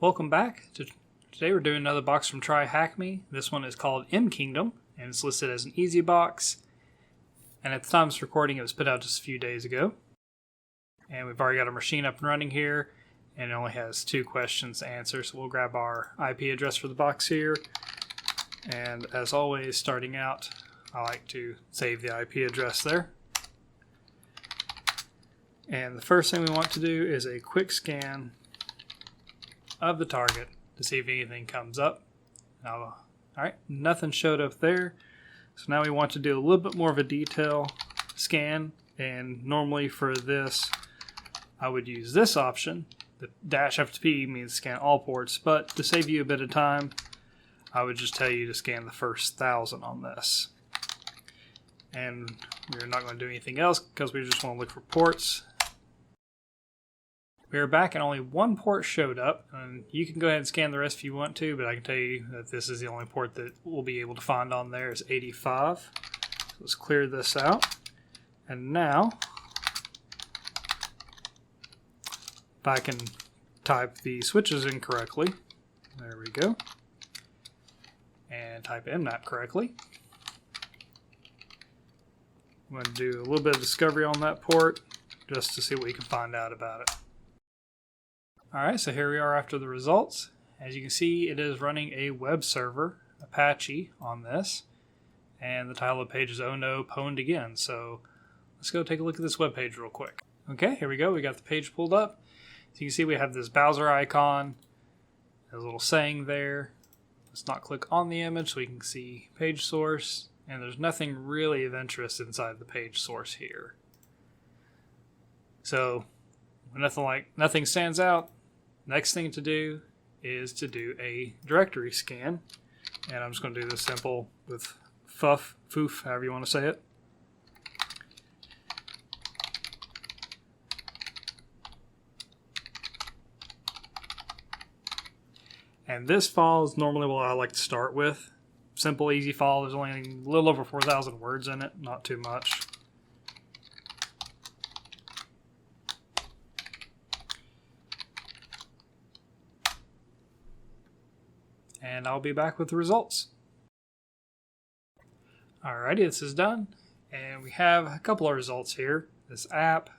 Welcome back. Today we're doing another box from TryHackMe. This one is called mKingdom, and it's listed as an easy box. And at the time of this recording, it was put out just a few days ago. And we've already got our machine up and running here, and it only has 2 questions to answer. So we'll grab our IP address for the box here. And as always, starting out, I like to save the IP address there. And the first thing we want to do is a quick scan of the target to see if anything comes up. Alright, nothing showed up there. So now we want to do a little bit more of a detail scan, and normally for this I would use this option. The -FTP means scan all ports, but to save you a bit of time, I would just tell you to scan the first 1,000 on this. And we're not going to do anything else because we just want to look for ports. We are back and only 1 port showed up, and you can go ahead and scan the rest if you want to, but I can tell you that this is the only port that we'll be able to find on there is 85. So let's clear this out. And now, if I can type the switches in correctly, there we go, and type mnap correctly. I'm going to do a little bit of discovery on that port just to see what we can find out about it. Alright, so here we are after the results. As you can see, it is running a web server, Apache, on this. And the title of the page is "Oh No, Pwned Again." So let's go take a look at this web page real quick. Okay, here we go. We got the page pulled up. So you can see we have this browser icon. There's a little saying there. Let's not click on the image so we can see page source. And there's nothing really of interest inside the page source here. So when nothing stands out, next thing to do is to do a directory scan. And I'm just going to do this simple with foof, however you want to say it. And this file is normally what I like to start with. Simple, easy file. There's only a little over 4,000 words in it, not too much. And I'll be back with the results. Alrighty, this is done. And we have a couple of results here. This app,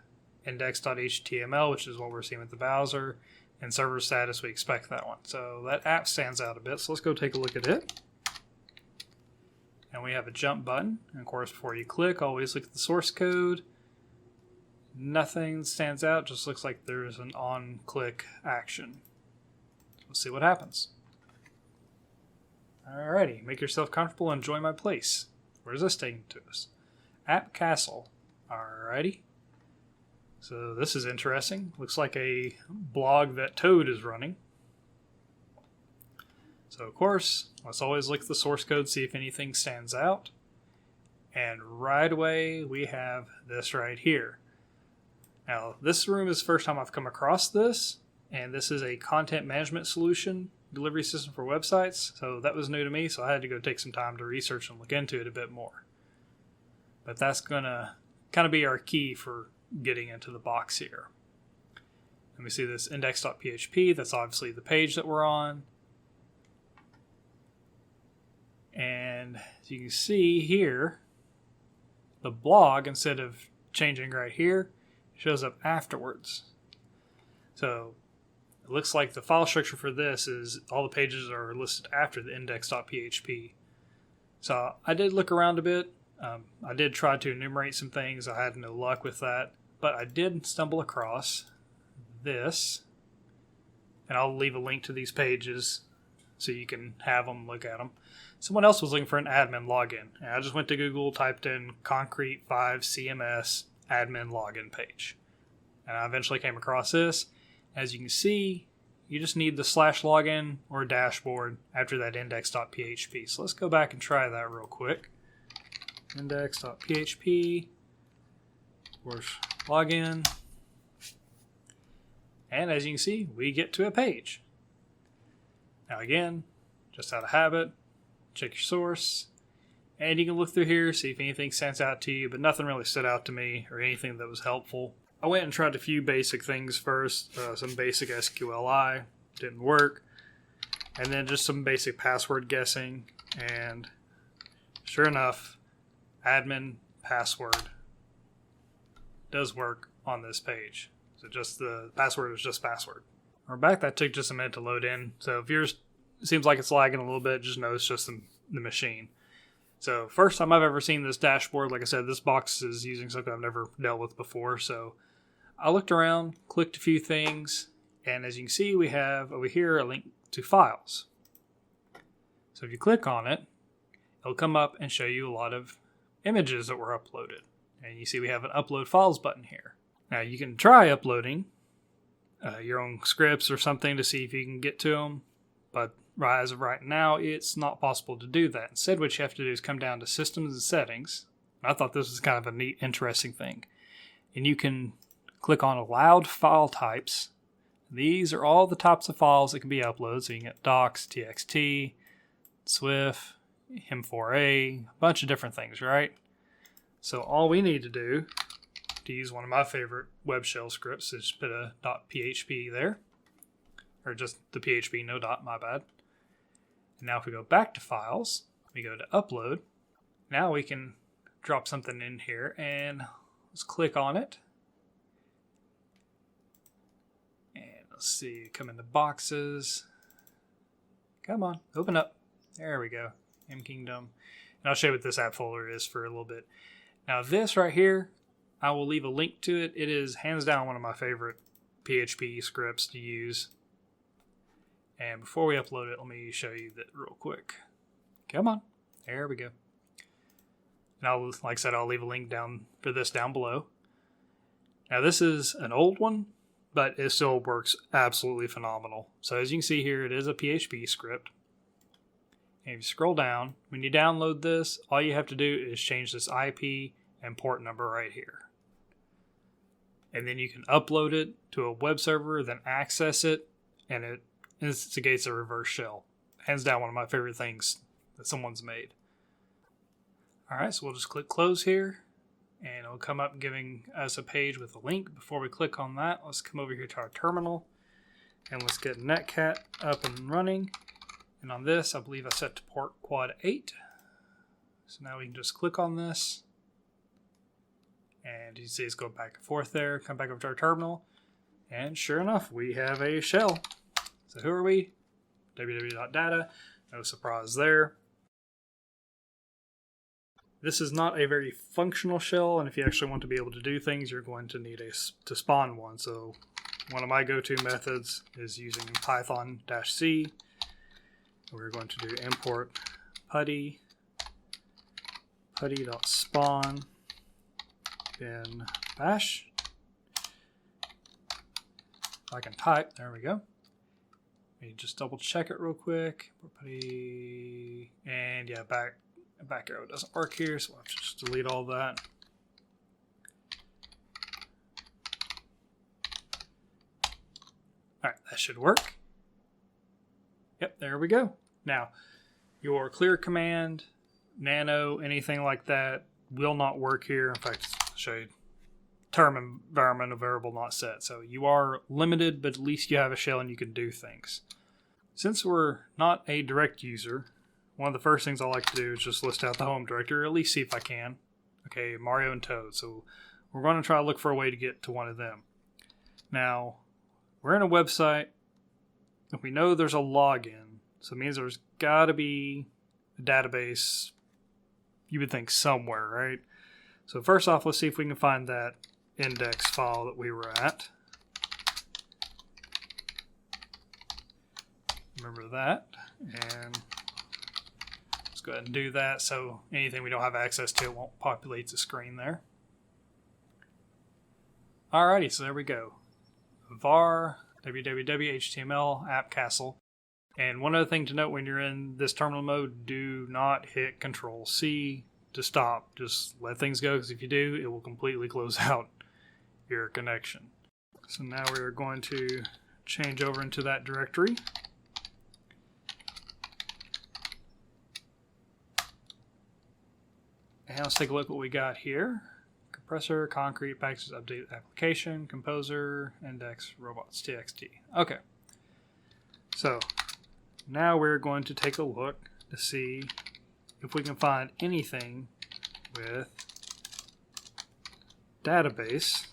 index.html, which is what we're seeing with the browser, and server status, we expect that one. So that app stands out a bit, so let's go take a look at it. And we have a jump button. And of course, before you click, always look at the source code. Nothing stands out, just looks like there's an on-click action. Let's see what happens. Alrighty, make yourself comfortable and enjoy my place. Where's this taking to us? App Castle. Alrighty. So this is interesting. Looks like a blog that Toad is running. So of course, let's always look at the source code, see if anything stands out. And right away, we have this right here. Now, this room is the first time I've come across this, and this is a content management solution delivery system for websites, so that was new to me, so I had to go take some time to research and look into it a bit more. But that's gonna kind of be our key for getting into the box here. And we see this index.php, that's obviously the page that we're on. And as you can see here, the blog, instead of changing right here, shows up afterwards. So it looks like the file structure for this is all the pages are listed after the index.php. So I did look around a bit. I did try to enumerate some things. I had no luck with that. But I did stumble across this. And I'll leave a link to these pages so you can have them, look at them. Someone else was looking for an admin login. And I just went to Google, typed in Concrete 5 CMS admin login page. And I eventually came across this. As you can see, you just need the /login or dashboard after that index.php. So let's go back and try that real quick. Index.php, of course, login. And as you can see, we get to a page. Now again, just out of habit, check your source. And you can look through here, see if anything stands out to you, but nothing really stood out to me or anything that was helpful. I went and tried a few basic things first, some basic SQLi, didn't work. And then just some basic password guessing, and sure enough, admin password does work on this page. So just the password is just password. We're back. That took just a minute to load in. So if yours seems like it's lagging a little bit, just know it's just the machine. So first time I've ever seen this dashboard. Like I said, this box is using something I've never dealt with before. So I looked around, clicked a few things, and as you can see, we have over here a link to files. So if you click on it, it'll come up and show you a lot of images that were uploaded. And you see we have an upload files button here. Now you can try uploading your own scripts or something to see if you can get to them, but as of right now, it's not possible to do that. Instead, what you have to do is come down to Systems and Settings. I thought this was kind of a neat, interesting thing. And you can click on Allowed File Types. These are all the types of files that can be uploaded. So you can get docs, TXT, SWIFT, M4A, a bunch of different things, right? So all we need to do to use one of my favorite web shell scripts is put a .php there. Or just the PHP, no dot, my bad. And now if we go back to files, we go to upload. Now we can drop something in here and let's click on it. And let's see, come into boxes. Come on, open up. There we go, mKingdom. And I'll show you what this app folder is for a little bit. Now this right here, I will leave a link to it. It is hands down one of my favorite PHP scripts to use. And before we upload it, let me show you that real quick. Come on. There we go. And like I said, I'll leave a link down for this down below. Now this is an old one, but it still works absolutely phenomenal. So as you can see here, it is a PHP script. And if you scroll down, when you download this, all you have to do is change this IP and port number right here. And then you can upload it to a web server, then access it, and it instigates a reverse shell. Hands down one of my favorite things that someone's made. Alright, so we'll just click close here, and it'll come up giving us a page with a link. Before we click on that, let's come over here to our terminal, and let's get Netcat up and running. And on this, I believe I set to port quad 8. So now we can just click on this, and you see it's going back and forth there. Come back over to our terminal, and sure enough, we have a shell. So who are we? www.data. No surprise there. This is not a very functional shell, and if you actually want to be able to do things, you're going to need to spawn one. So one of my go-to methods is using Python-C. We're going to do import putty.spawn bin bash. If I can type, there we go. Let me just double check it real quick. Putty, and yeah, back arrow doesn't work here, so I'll have to just delete all that. Alright, that should work. Yep, there we go. Now, your clear command, nano, anything like that will not work here. In fact, I'll show you. Term environment variable not set. So you are limited, but at least you have a shell and you can do things. Since we're not a direct user, one of the first things I like to do is just list out the home directory, or at least see if I can. Okay, Mario and Toad. So we're going to try to look for a way to get to one of them. Now, we're in a website. We know there's a login, so it means there's got to be a database, you would think, somewhere, right? So first off, let's see if we can find that index file that we were at. Remember that. And let's go ahead and do that so anything we don't have access to won't populate the screen there. Alrighty, so there we go. var www.html app castle. And one other thing to note when you're in this terminal mode, do not hit Control-C to stop. Just let things go, because if you do, it will completely close out your connection. So now we are going to change over into that directory. And let's take a look at what we got here. Compressor, concrete, packages, update application, composer, index, robots, txt. Okay. So now we're going to take a look to see if we can find anything with database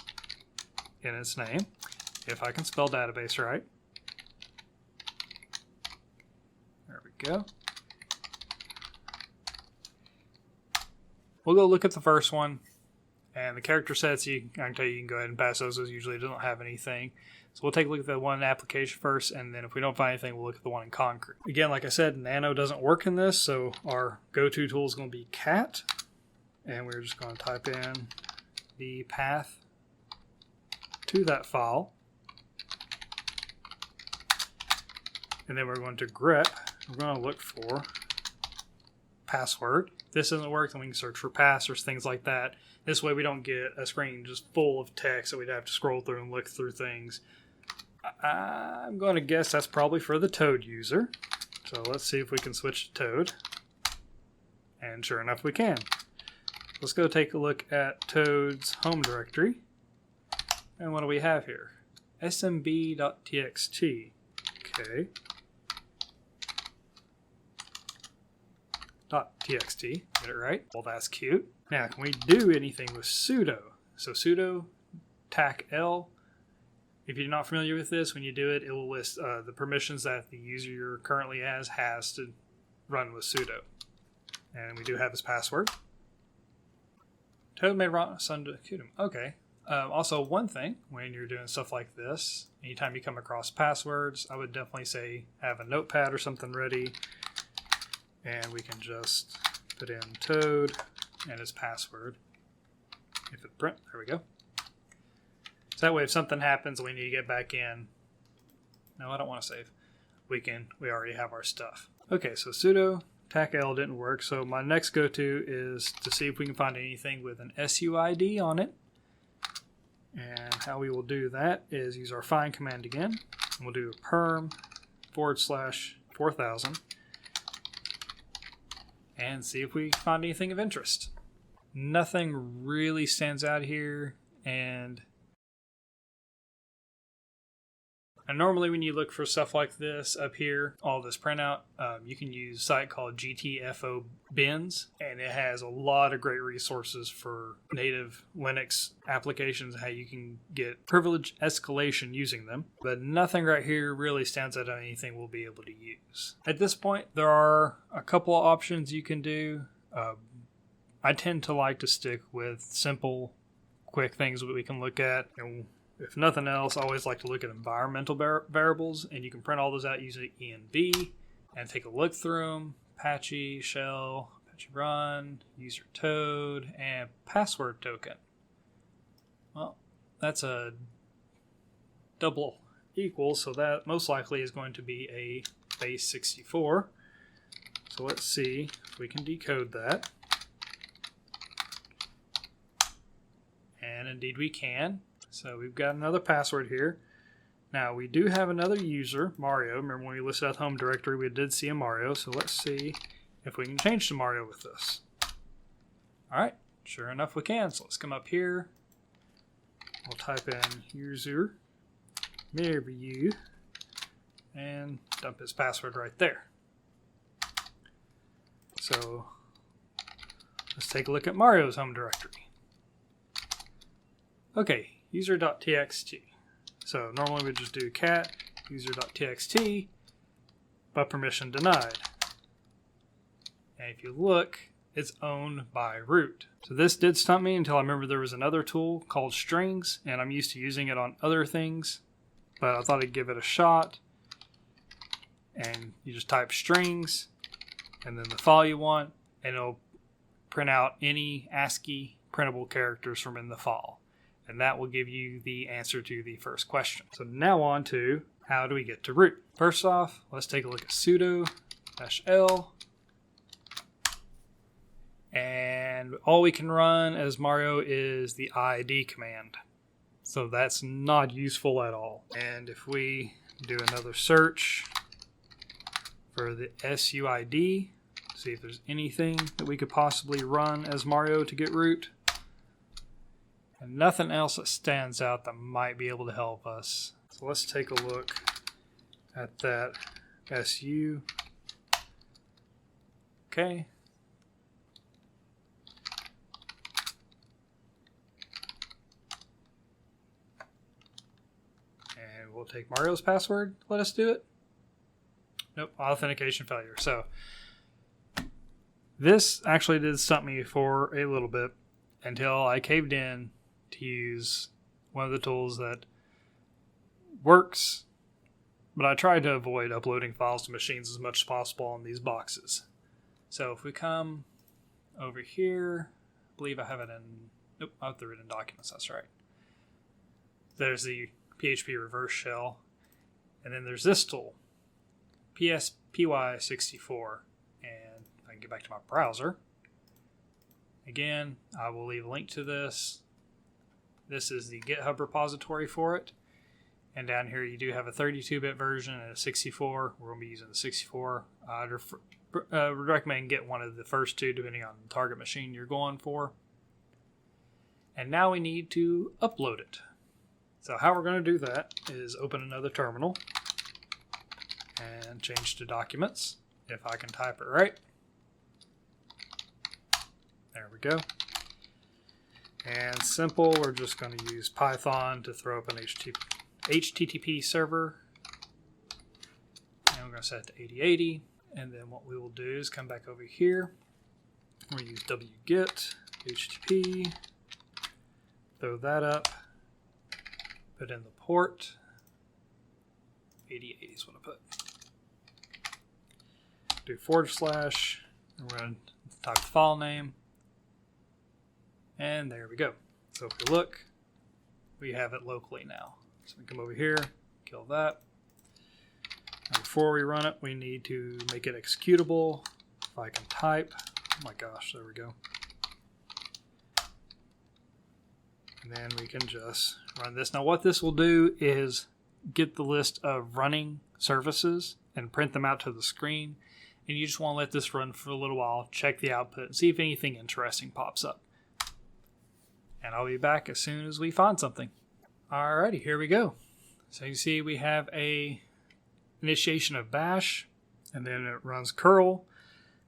in its name, if I can spell database right. There we go. We'll go look at the first one, and the character sets, I can tell you can go ahead and pass those, as usually it doesn't have anything. So we'll take a look at the one application first, and then if we don't find anything, we'll look at the one in concrete. Again, like I said, nano doesn't work in this, so our go-to tool is going to be cat, and we're just going to type in the path to that file. And then we're going to grep. We're going to look for password. If this doesn't work, then we can search for pass or things like that. This way we don't get a screen just full of text that we'd have to scroll through and look through things. I'm going to guess that's probably for the Toad user. So let's see if we can switch to Toad. And sure enough, we can. Let's go take a look at Toad's home directory. And what do we have here? smb.txt. Okay. .txt. Get it right? Well, that's cute. Now, can we do anything with sudo? So sudo TACL. If you're not familiar with this, when you do it, it will list the permissions that the user currently has to run with sudo. And we do have his password. Toad may run sudo. Okay. Also, one thing, when you're doing stuff like this, anytime you come across passwords, I would definitely say have a notepad or something ready. And we can just put in Toad and his password. If it print, there we go. So that way if something happens, we need to get back in. No, I don't want to save. We already have our stuff. Okay, so sudo TACL didn't work. So my next go-to is to see if we can find anything with an SUID on it. And how we will do that is use our find command again. And we'll do perm /4000 and see if we find anything of interest. Nothing really stands out here, and normally when you look for stuff like this up here, all this printout, you can use a site called GTFO Bins, and it has a lot of great resources for native Linux applications, how you can get privilege escalation using them. But nothing right here really stands out on anything we'll be able to use. At this point, there are a couple of options you can do. I tend to like to stick with simple, quick things that we can look at. And if nothing else, I always like to look at environmental variables, and you can print all those out using env and take a look through them. Apache, shell, Apache run, user Toad, and password token. Well, that's a double equal, so that most likely is going to be a base 64. So let's see if we can decode that. And indeed we can. So we've got another password here. Now we do have another user, Mario. Remember when we listed out the home directory, we did see a Mario. So let's see if we can change to Mario with this. All right, sure enough we can. So let's come up here. We'll type in user Mario and dump his password right there. So let's take a look at Mario's home directory. Okay. User.txt. So normally we just do cat user.txt, but permission denied. And if you look, it's owned by root. So this did stump me until I remember there was another tool called strings, and I'm used to using it on other things, but I thought I'd give it a shot. And you just type strings, and then the file you want, and it'll print out any ASCII printable characters from in the file. And that will give you the answer to the first question. So now on to how do we get to root. First off, let's take a look at sudo-l. And all we can run as Mario is the id command. So that's not useful at all. And if we do another search for the SUID, see if there's anything that we could possibly run as Mario to get root. And nothing else that stands out that might be able to help us. So let's take a look at that SU. Okay. And we'll take Mario's password. Let us do it. Nope, authentication failure. So this actually did stump me for a little bit until I caved in to use one of the tools that works, but I tried to avoid uploading files to machines as much as possible on these boxes. So if we come over here, I believe I have it in, nope, I threw it in documents, that's right. There's the PHP reverse shell, and then there's this tool, PSPY64, and I can get back to my browser. Again, I will leave a link to this. This is the GitHub repository for it. And down here you do have a 32-bit version and a 64. We're going to be using the 64. I'd would recommend get one of the first two depending on the target machine you're going for. And now we need to upload it. So how we're going to do that is open another terminal and change to documents, if I can type it right. There we go. And simple, we're just going to use Python to throw up an HTTP server. And we're going to set it to 8080. And then what we will do is come back over here. We'll use wget HTTP. Throw that up. Put in the port. 8080 is what I put. Do /. And we're going to type the file name. And there we go. So if we look, we have it locally now. So we come over here, kill that. Now before we run it, we need to make it executable. If I can type, oh my gosh, there we go. And then we can just run this. Now what this will do is get the list of running services and print them out to the screen. And you just want to let this run for a little while, check the output, and see if anything interesting pops up. And I'll be back as soon as we find something. Alrighty, here we go. So you see we have a initiation of bash, and then it runs curl,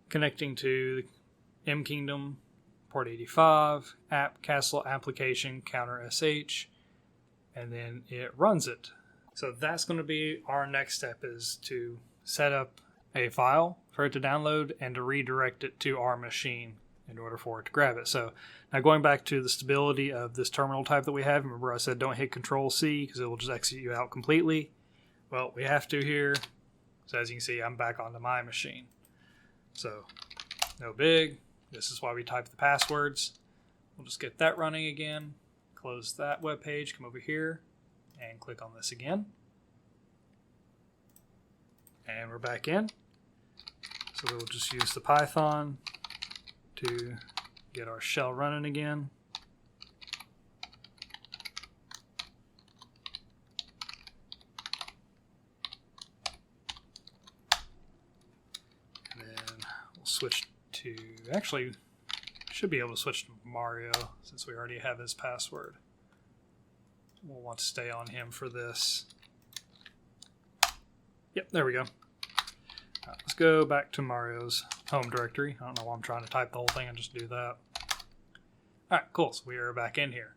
connecting to mKingdom, port 85, app castle application counter sh, and then it runs it. So that's going to be our next step, is to set up a file for it to download and to redirect it to our machine in order for it to grab it. So now going back to the stability of this terminal type that we have, remember I said don't hit Control-C because it will just exit you out completely. Well, we have to here. So as you can see, I'm back onto my machine. So no big. This is why we type the passwords. We'll just get that running again. Close that web page, come over here and click on this again. And we're back in. So we'll just use the Python to get our shell running again. And then we'll switch to, actually, should be able to switch to Mario since we already have his password. We'll want to stay on him for this. Yep, there we go. Right, let's go back to Mario's home directory. I don't know why I'm trying to type the whole thing and just do that. Alright, cool. So we are back in here.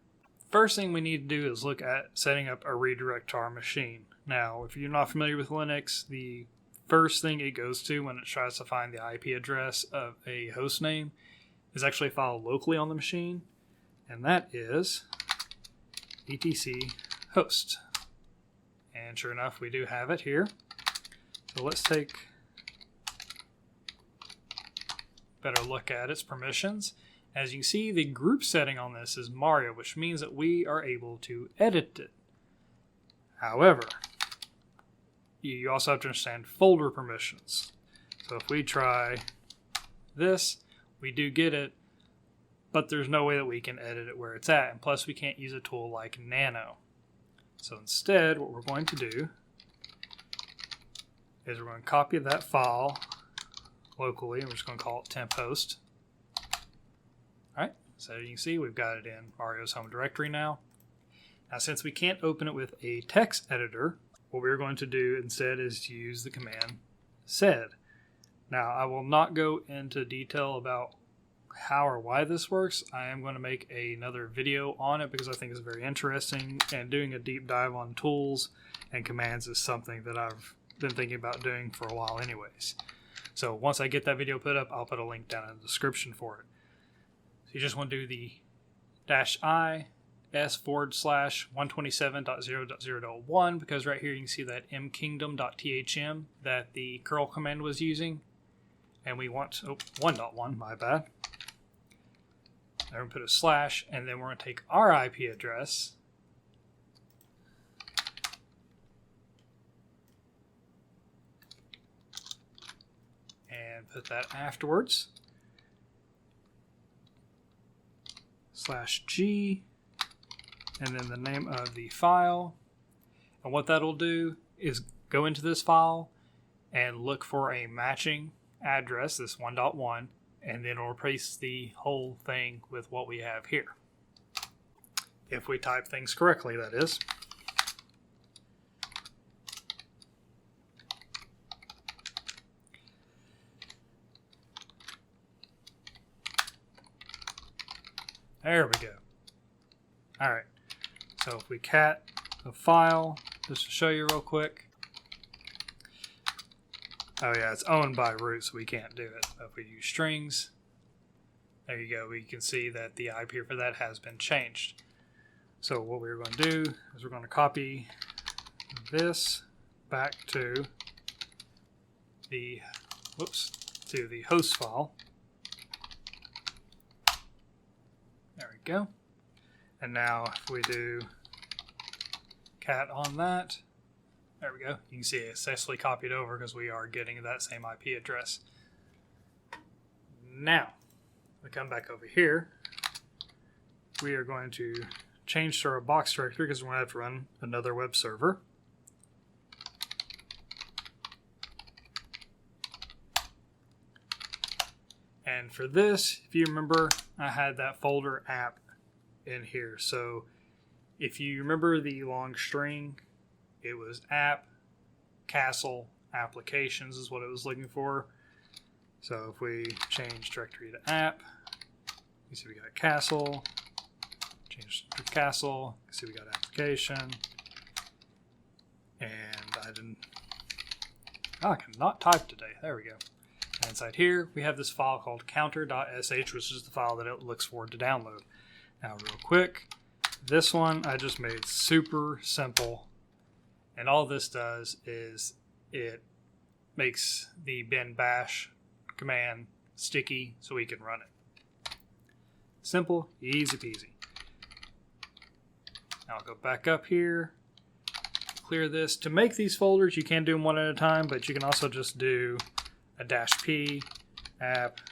First thing we need to do is look at setting up a redirect to our machine. Now, if you're not familiar with Linux, the first thing it goes to when it tries to find the IP address of a host name is actually a file locally on the machine, and that is etc host. And sure enough, we do have it here. So let's take a better look at its permissions. As you can see, the group setting on this is Mario, which means that we are able to edit it. However, you also have to understand folder permissions. So if we try this, we do get it, but there's no way that we can edit it where it's at. And plus, we can't use a tool like Nano. So instead, what we're going to do is we're going to copy that file locally, and we're just going to call it temp host. Alright, so you can see we've got it in Mario's home directory now. Now since we can't open it with a text editor, what we're going to do instead is to use the command said. Now, I will not go into detail about how or why this works. I am going to make another video on it because I think it's very interesting, and doing a deep dive on tools and commands is something that I've been thinking about doing for a while anyways. So once I get that video put up, I'll put a link down in the description for it. So you just want to do the -I s/127.0.0.1 because right here you can see that mKingdom.thm that the curl command was using, and we want 1.1, my bad. We're going to put a slash, and then we're going to take our IP address and put that afterwards. /g, and then the name of the file. And what that'll do is go into this file and look for a matching address, this 1.1, and then it'll replace the whole thing with what we have here. If we type things correctly, that is. There we go. Alright, so if we cat the file, just to show you real quick. Oh yeah, it's owned by root, so we can't do it. But if we use strings, there you go. We can see that the IP for that has been changed. So what we're going to do is we're going to copy this back to the host file. There we go. And now if we do cat on that, there we go. You can see it successfully copied over because we are getting that same IP address. Now, we come back over here. We are going to change to our box directory because we're going to have to run another web server. And for this, if you remember, I had that folder app in here. So if you remember the long string, it was app, castle, applications is what it was looking for. So if we change directory to app, you see we got castle, change to castle, you see we got application, and I cannot type today. There we go. And inside here, we have this file called counter.sh, which is the file that it looks for to download. Now real quick, this one I just made super simple. And all this does is it makes the bin bash command sticky so we can run it. Simple, easy peasy. Now I'll go back up here, clear this. To make these folders, you can do them one at a time, but you can also just do a -p, app,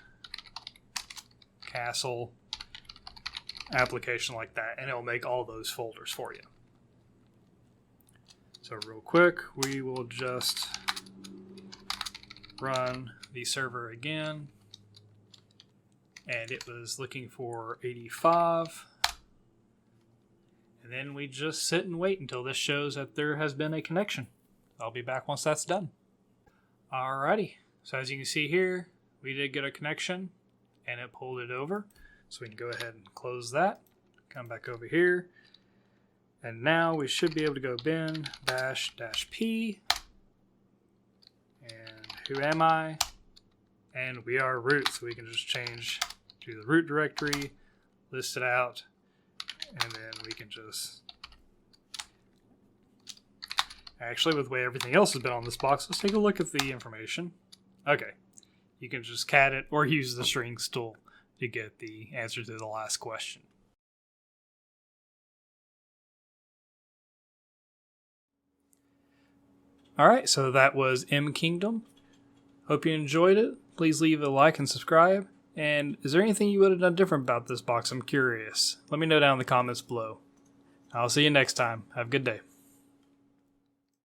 castle, application like that, and it'll make all those folders for you. So real quick, we will just run the server again, and it was looking for 85, and then we just sit and wait until this shows that there has been a connection. I'll be back once that's done. Alrighty, so as you can see here, we did get a connection and it pulled it over, so we can go ahead and close that, come back over here. And now we should be able to go bin bash -p, and who am I? And we are root, so we can just change to the root directory, list it out, and then we can just... Actually, with the way everything else has been on this box, let's take a look at the information. Okay, you can just cat it or use the strings tool to get the answer to the last question. Alright, so that was mKingdom. Hope you enjoyed it. Please leave a like and subscribe. And is there anything you would have done different about this box? I'm curious. Let me know down in the comments below. I'll see you next time. Have a good day.